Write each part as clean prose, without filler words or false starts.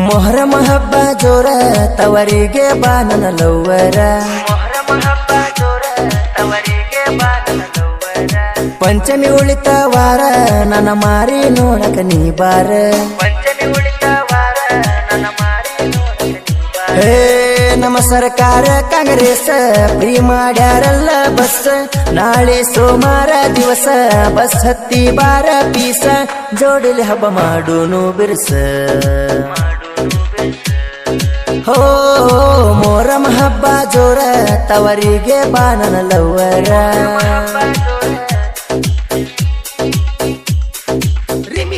ಮೊಹರಂ ಹಬ್ಬ ಜೋರ ತವರಿಗೆ ಬಾ ನನ್ನ ಲವ್ವರ. ಮೊಹರಂ ಹಬ್ಬ ಜೋರ ತವರಿಗೆ ಬಾ ನನ್ನ ಲವ್ವರ. ಪಂಚಮಿ ಉಳಿತ ವಾರ ನನ್ನ ಮಾರಿ ನೋಡಕ ನೀ ಬಾರ. ಪಂಚಮಿ ಉಳಿತ ವಾರ ನನ್ನ ಮಾರಿ ನೋಡಕ ನೀ ಬಾರ. ಹೇ ನಮ್ಮ ಸರ್ಕಾರ ಕಾಂಗ್ರೆಸ್ ಫ್ರೀ ಮಾಡ್ಯಾರಲ್ಲ ಬಸ್. ನಾಳೆ ಸೋಮವಾರ ದಿವಸ ಬಸ್ ಹತ್ತಿ ಬಾರ ಪೀಸ. ಜೋಡಿಲಿ ಹಬ್ಬ ಮಾಡೋನು ಬಿರ್ಸ. ಹೋ ಮೊಹರಂ ಹಬ್ಬ ಜೋರ ತವರಿಗೆ ಬಾ ನನ್ನ ಲವ್ವರ.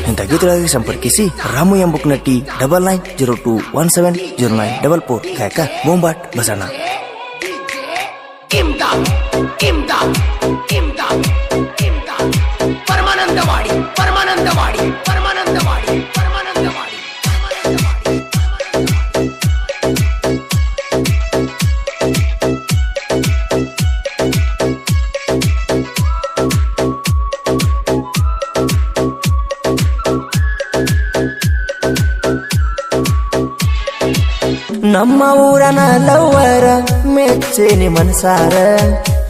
ಇಂಥ ಗೀತೆಗಳಿಗೆ ಸಂಪರ್ಕಿಸಿ ರಾಮು ಎಂಬುಕ್ ನಟಿ 9902170944 ಕಾಯಕ ಬೋಂಬಾಟ್ ಬಸಣ್ಣ. ಪರಮಾನಂದವಾಡಿ ಪರಮಾನಂದವಾಡಿ ಪರಮಾನಂದವಾಡಿ ಪರಮಾನಂದವಾಡಿ. ನಮ್ಮ ಊರನ ಲವ್ವರ ಮೆಚ್ಚೇನಿ ಮನಸಾರ.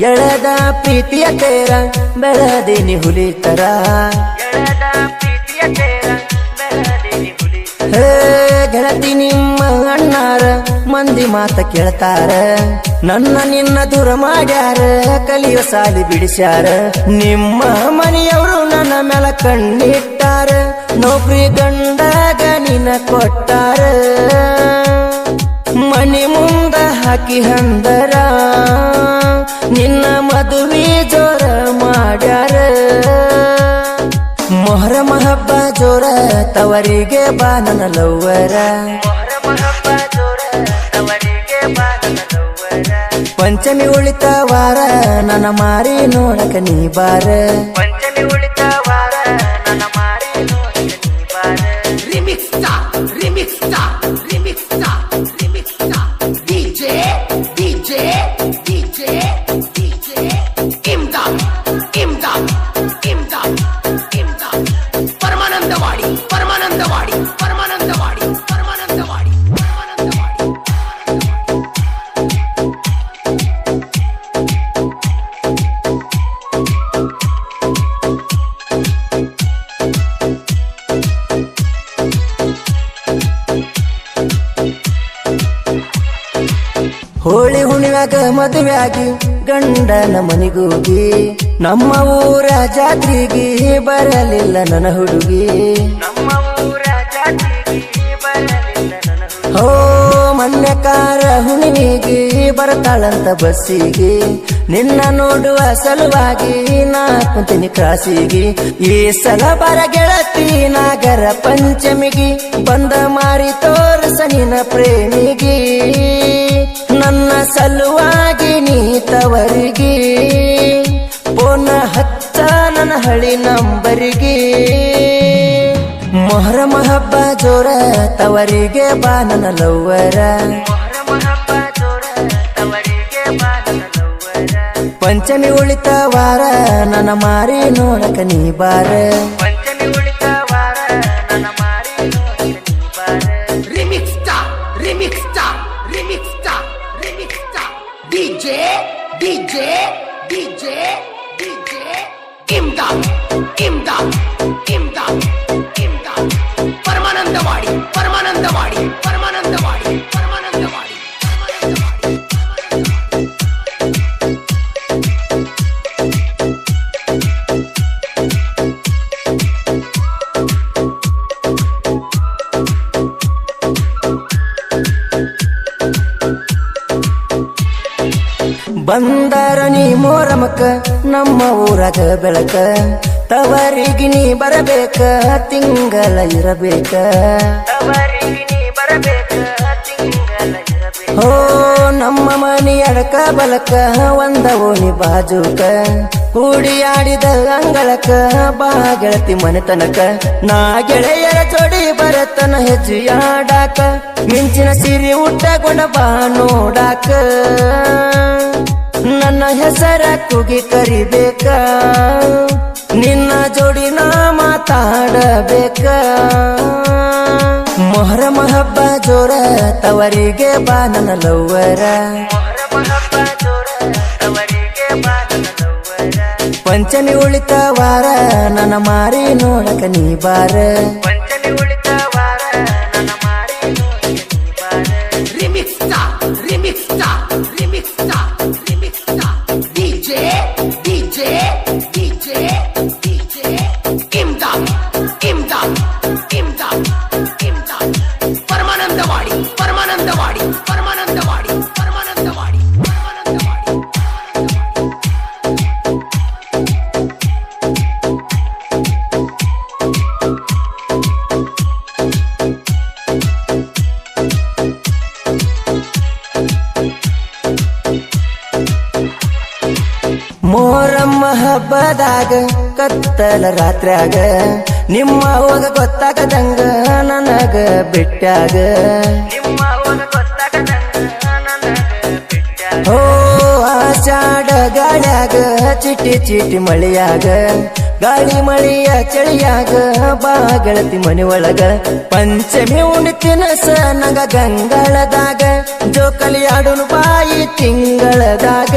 ಎಳೆದ ಪ್ರೀತಿಯ ತೇರ ಬೆಳೆದೇನಿ ಹುಲಿತರ. ಹೇ ಗೆಳತಿ ನಿಮ್ಮ ಅಣ್ಣಾರ ಮಂದಿ ಮಾತ ಕೇಳ್ತಾರ. ನನ್ನ ನಿನ್ನ ದೂರ ಮಾಡ್ಯಾರ ಕಲಿಯೋ ಸಾಲಿ ಬಿಡಿಸ್ಯಾರ. ನಿಮ್ಮ ಮನೆಯವರು ನನ್ನ ಮೇಲ ಕಣ್ಣಿಟ್ಟಾರ. ನೌಕರಿ ಗಂಡಾಗ ನಿನ್ನ ಕೊಟ್ಟಾರ. ಮನಿ ಮುಂದ ಹಾಕಿ ಹಂದರ ನಿನ್ನ ಮದುವೆ ಜೋರ ಮಾಡ್ಯಾರ. ಮೊಹರಂ ಹಬ್ಬ ಜೋರ ತವರಿಗೆ ಬಾ ನನ್ನ ಲವ್ವರ. ಪಂಚಮಿ ಉಳಿತ ವಾರ ನನ್ನ ಮಾರಿ ನೋಡಕ ನೀ ಬಾರ. ಪಂಚಮಿ ಉಳಿತ ವಾರ ನನ್ನ ಮಾರಿ ನೋಡಕ ನೀ ಬಾರ. Remix remix remix remix DJ DJ DJ DJ Imdad Imdad Imdad Imdad. Paramanandawadi Paramanandawadi Paramanandawadi Paramanandawadi Paramanandawadi. Holi ಹುಣ್ಣಿಮ್ಯಾಗ ಮದುವೆಯಾಗಿ ಗಂಡನ ಮನಿಗೋಗಿ. ನಮ್ಮ ಊರ ಜಾತ್ರೆಗೆ ಬರಲಿಲ್ಲ ನನ್ನ ಹುಡುಗಿ. ನಮ್ಮ ಊರ ಜಾತ್ರೆಗೆ ಬರಲಿಲ್ಲ ನನ್ನ ಹುಡುಗಿ. ಹೋ ಮನ್ಯಕಾರ ಹುಣ್ಣಿಮೆಗೆ ಬರ್ತಾಳಂತ ಬಸ್ಸಿಗೆ. ನಿನ್ನ ನೋಡುವ ಸಲುವಾಗಿ ನಾ ಕುಂತಿನಿ ಕ್ರಾಸಿಗೆ. ಈ ಸಲ ಬರ ಗೆಳತಿ ನಾಗರ ಪಂಚಮಿಗೆ. ಬಂದ ಮಾರಿ ತೋರ್ಸ ನಿನ್ನ ಪ್ರೇಮಿಗೆ. ನನ್ನ ಸಲುವಾಗಿ ನೀ ತವರಿಗೆ ಪೋನ ಹಚ್ಚ ನನ್ನ ಹಳಿ ನಂಬರಿಗೆ. ಮೊಹರಂ ಹಬ್ಬ ಜೋರ ತವರಿಗೆ ಬಾ ನನ್ನ ಲವ್ವರ. ಪಂಚಮಿ ಉಳಿತ ವಾರ ನನ್ನ ಮಾರಿ ನೋಡಕ ನೀ ಬಾರ. ಪಂಚಮಿ ಉಳಿತ ವಾರ ನನ್ನ ಮಾರಿ ನೋಡಕ ನೀ ಬಾರ. Remix remix remix remix DJ DJ DJ DJ Imdad Imdad Imdad Imdad. Paramanandawadi Paramanandawadi Paramanandawadi Paramanandawadi Paramanandawadi. ಬಂದಾರ ನೀ ಮೊಹರಮಕ್ಕ ನಮ್ಮ ಊರಾಗ ಬೆಳಕ. ತವರಿಗೆ ನೀ ಬರಬೇಕ ತಿಂಗಳ ಇರಬೇಕ. ಹೋ ನಮ್ಮ ಮನಿ ಅಡಕ ಬಲಕ ಒಂದ ಓಣಿ ಬಾಜುಕ. ಕೂಡಿಯಾಡಿದ ಅಂಗಳಕ ಬಾ ಗೆಳತಿ ಮನೆತನಕ. ನಾ ಗೆಳೆಯರ ಜೋಡಿ ಬರತನ ಹೆಜ್ಜೆಯಾಡಾಕ. ಮಿಂಚಿನ ಸಿರಿ ಉಟ್ಟಗೊಂಡ ಬಾ ನೋಡಾಕ. ನನ್ನ ಹೆಸರ ಕೂಗಿ ಕರಿಬೇಕ. ನಿನ್ನ ಜೋಡಿ ನಾ ಮಾತಾಡಬೇಕ. ಮೊಹರಮ ಹಬ್ಬ ಜೋರ ತವರಿಗೆ ಬಾ ನನ್ನ ಲವ್ವರ ಪಂಚಮಿ ಉಳಿತ ವಾರ ನನ್ನ ಮಾರಿ ನೋಡಕ ನೀ ಬಾರ Remix star, remix star, remix star, remix star. DJ, DJ, DJ, DJ. Imdad, Imdad, Imdad, Imdad. Paramanandavadi, Paramanandavadi, Paramanandavadi, Paramanandavadi, Paramanandavadi. ಮೊಹರಮ್ಮ ಹಬ್ಬದಾಗ ಕತ್ತಲ ರಾತ್ರ್ಯಾಗ ನಿಮ್ಮ ಹೋಗ ಗೊತ್ತಾಗದಂಗ ನನಗ ಬಿಟ್ಟಾಗ ಓ ಆಷಾಢ ಗಾಳ್ಯಾಗ ಚಿಟಿ ಚಿಟಿ ಮಳೆಯಾಗ ಗಾಳಿ ಮಳೆಯ ಚಳಿಯಾಗ ಬಾ ಗೆಳತಿ ಮನೆ ಒಳಗ ಪಂಚಮಿ ಉಣಿತಿನಸ ನಗ ಗಂಗಳದಾಗ ಜೋಕಲಿ ಆಡುನು ಬಾಯಿ ತಿಂಗಳದಾಗ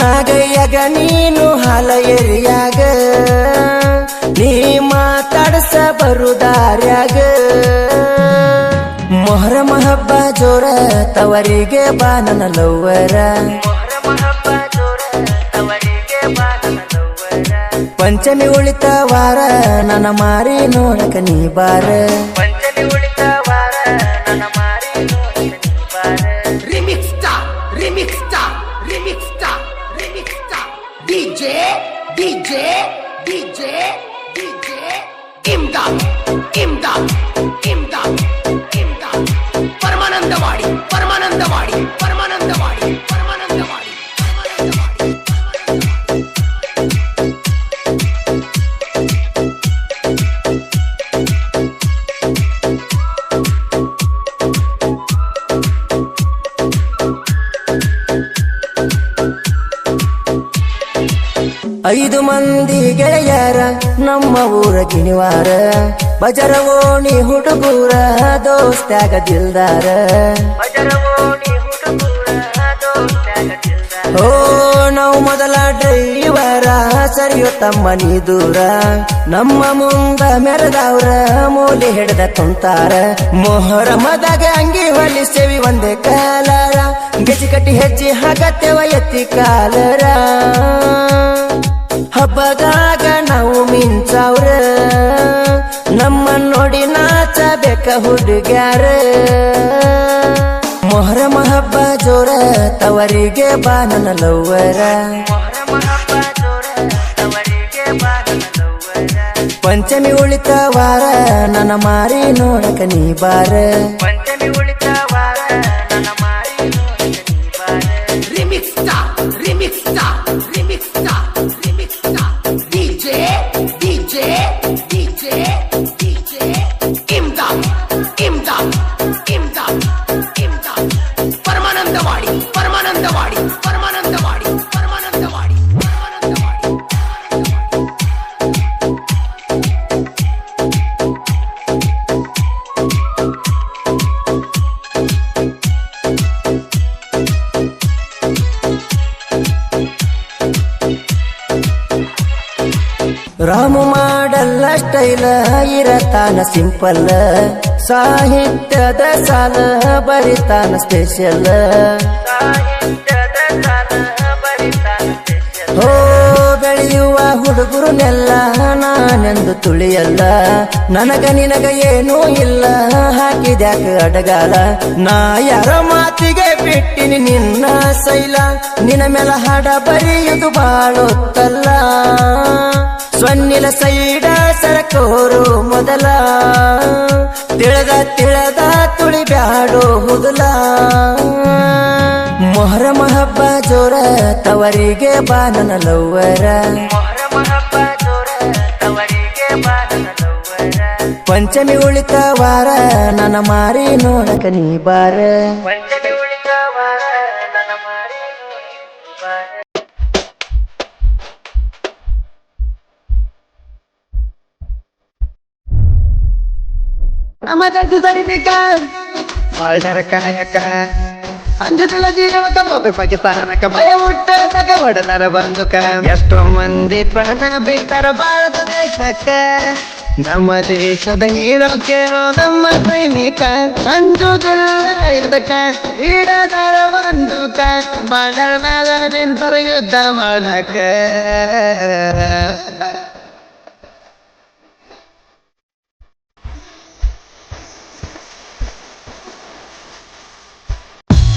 ನಾಗಯ್ಯಗ ನೀನು ಹಾಲ ಎರಿಯಾಗ ನೀ ಮಾತಾಡಸ ಬರುದಾರ್ಯಾಗ ಮೊಹರಮ ಹಬ್ಬ ಜೋರ ತವರಿಗೆ ಬಾ ನನ್ನ ಲವ್ವರ ಪಂಚಮಿ ಉಳಿತ ವಾರ ನನ್ನ ಮಾರಿ ನೋಡಕ ನೀ ಬಾರ Remix star, remix star, remix star, remix star. DJ, DJ, DJ, DJ. Imdad, Imdad, Imdad, Imdad. Paramanandavadi, Paramanandavadi, Paramanandavadi, Paramanandavadi, Paramanandavadi. ಐದು ಮಂದಿ ಗೆಳೆಯರ ನಮ್ಮ ಊರ ಗಿಣಿವಾರ ಬಜರ ಓಣಿ ಹುಡುಗೂರ ದೋಸ್ತ್ಯಾಗ ದಿಲ್ದಾರ ಓ ನಾವು ಮೊದಲ ಡ್ರೈವರ ಸರಿಯೋ ತಮ್ಮ ನೀ ದೂರ ನಮ್ಮ ಮುಂದ ಮೆರೆದವ್ರ ಮೂಲೆ ಹಿಡ್ದ ಕುಂತಾರ ಮೊಹರಮದಾಗ ಅಂಗಿ ಹೊಲಿಸೇವಿ ಒಂದೇ ಕಾಲರ ಗೆಜಿ ಕಟ್ಟಿ ಹೆಜ್ಜೆ ಹಾಕತ್ತೇವ ಎತ್ತಿ ಕಾಲರ ಹಬ್ಬದಾಗ ನಾವು ಮಿಂಚವ್ರ ನಮ್ಮ ನೋಡಿ ನಾಚಬೇಕ ಹುಡುಗ್ಯಾರ ಮೊಹರಮ ಹಬ್ಬ ಜೋರ ತವರಿಗೆ ಬಾ ನನ್ನ ಲವ್ವರ ಪಂಚಮಿ ಉಳಿತ ವಾರ ನನ್ನ ಮಾರಿ ನೋಡಕ ನೀ ಬಾರ Remix star, remix star, remix star, remix star. DJ, DJ, DJ, DJ. Imdad, Imdad, Imdad, Imdad. Paramanandavadi, Paramanandavadi, Paramanandavadi, Paramanandavadi, Paramanandavadi. Ramu ಮಾಡಲ್ಲ ಸ್ಟೈಲ ಇರತಾನ ಸಿಂಪಲ್ ಸಾಹಿತ್ಯದ ಸಾಲ ಬರಿತಾನ ಸ್ಪೆಷಲ್ ಓ ಬೆಳೆಯುವ ಹುಡುಗರುನೆಲ್ಲ ನಾನೆಂದು ತುಳಿಯಲ್ಲ ನನಗ ನಿನಗ ಏನೂ ಇಲ್ಲ ಹಾಕಿದ್ಯಾಕ ಅಡಗಾಲ ನಾ ಯಾರ ಮಾತಿಗೆ ಬಿಟ್ಟಿನಿ ನಿನ್ನ ಸೈಲ ನಿನ್ನ ಮೇಲ ಹಾಡ ಬರೆಯುವುದು ಬಾಳೊತ್ತಲ್ಲ ಸ್ವನ್ನಿಲ ಸೈಡ ಸರಕೋರು ಮೊದಲ ತಿಳಿದ ತುಳಿ ಬ್ಯಾಡೋ ಹುದುಲ ಮೊಹರಮ ಹಬ್ಬ ಜೋರ ತವರಿಗೆ ಬಾ ನನ್ನ ಲವ್ವರ ಪಂಚಮಿ ಉಳಿತ ವಾರ ನನ್ನ ಮಾರಿ ನೋಡಕ ನೀ ಬಾರ ನಮ್ಮ ದೇಶ ಸೈನಿಕ ಬಾಳ್ದಾರ ಕಾಯಕ ಅಂಜದಲ್ಲ ಜೀವಕ ಪಾಕಿಸ್ತಾನಕ ಭಯ ಹುಟ್ಟ ಒಡನರ ಬಂದುಕ ಎಷ್ಟೋ ಮಂದಿ ಪ್ರಾಣ ಬಿಟ್ಟರ ಭಾರತ ದೇಶಕ್ಕ ನಮ್ಮ ದೇಶದ ಹೀರೋ ಕೇಳೋ ನಮ್ಮ ಸೈನಿಕ ಅಂಜುದಿಲ್ಲ ಇದಕ್ಕ ಈಡದಾರ ಬಂದುಕ ಬಾಳ ನಿಂತರ ಯುದ್ಧ ಮಾಡಕ